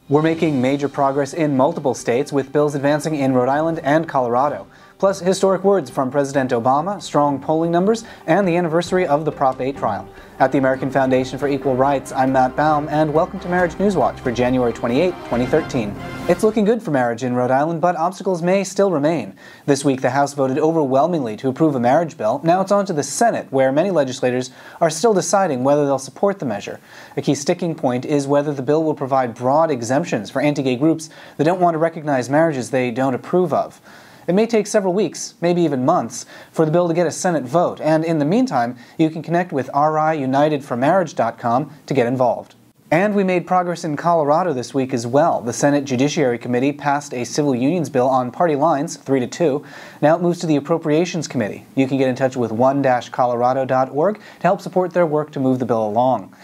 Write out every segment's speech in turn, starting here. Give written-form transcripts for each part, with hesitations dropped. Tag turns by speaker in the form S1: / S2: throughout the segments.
S1: We're making major progress in multiple states, with bills advancing in Rhode Island and Colorado. Plus, historic words from President Obama, strong polling numbers, and the anniversary of the Prop 8 trial. At the American Foundation for Equal Rights, I'm Matt Baum, and welcome to Marriage News Watch for January 28, 2013. It's looking good for marriage in Rhode Island, but obstacles may still remain. This week, the House voted overwhelmingly to approve a marriage bill. Now it's on to the Senate, where many legislators are still deciding whether they'll support the measure. A key sticking point is whether the bill will provide broad exemptions for anti-gay groups that don't want to recognize marriages they don't approve of. It may take several weeks, maybe even months, for the bill to get a Senate vote, and in the meantime, you can connect with RIUnitedForMarriage.com to get involved. And we made progress in Colorado this week as well. The Senate Judiciary Committee passed a civil unions bill on party lines, 3-2. Now it moves to the Appropriations Committee. You can get in touch with one-colorado.org to help support their work to move the bill along.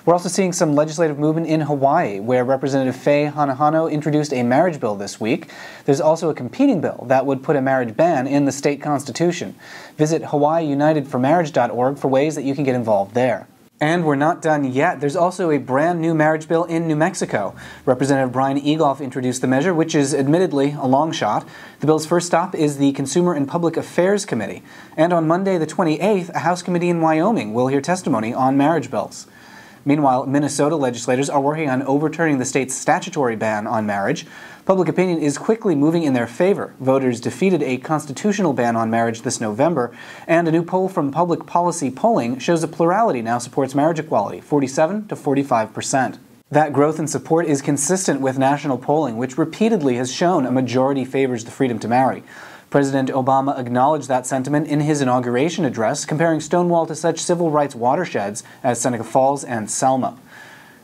S1: We're also seeing some legislative movement in Hawaii, where Representative Faye Hanahano introduced a marriage bill this week. There's also a competing bill that would put a marriage ban in the state constitution. Visit HawaiiUnitedForMarriage.org for ways that you can get involved there. And we're not done yet. There's also a brand new marriage bill in New Mexico. Representative Brian Egoff introduced the measure, which is admittedly a long shot. The bill's first stop is the Consumer and Public Affairs Committee. And on Monday the 28th, a House committee in Wyoming will hear testimony on marriage bills. Meanwhile, Minnesota legislators are working on overturning the state's statutory ban on marriage. Public opinion is quickly moving in their favor. Voters defeated a constitutional ban on marriage this November, and a new poll from Public Policy Polling shows a plurality now supports marriage equality, 47 to 45%. That growth in support is consistent with national polling, which repeatedly has shown a majority favors the freedom to marry. President Obama acknowledged that sentiment in his inauguration address, comparing Stonewall to such civil rights watersheds as Seneca Falls and Selma.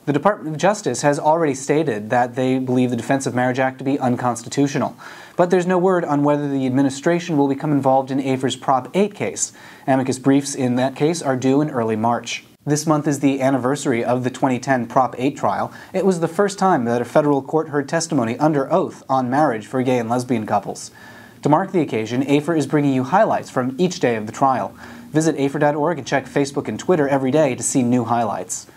S1: The Department of Justice has already stated that they believe the Defense of Marriage Act to be unconstitutional. But there's no word on whether the administration will become involved in AFER's Prop 8 case. Amicus briefs in that case are due in early March. This month is the anniversary of the 2010 Prop 8 trial. It was the first time that a federal court heard testimony under oath on marriage for gay and lesbian couples. To mark the occasion, AFER is bringing you highlights from each day of the trial. Visit AFER.org and check Facebook and Twitter every day to see new highlights.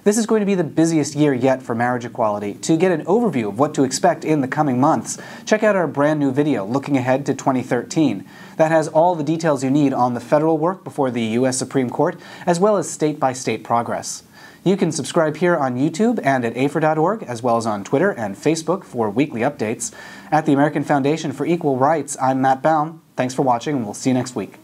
S1: This is going to be the busiest year yet for marriage equality. To get an overview of what to expect in the coming months, check out our brand new video, Looking Ahead to 2013. That has all the details you need on the federal work before the U.S. Supreme Court, as well as state-by-state progress. You can subscribe here on YouTube and at AFER.org, as well as on Twitter and Facebook for weekly updates. At the American Foundation for Equal Rights, I'm Matt Baum. Thanks for watching, and we'll see you next week.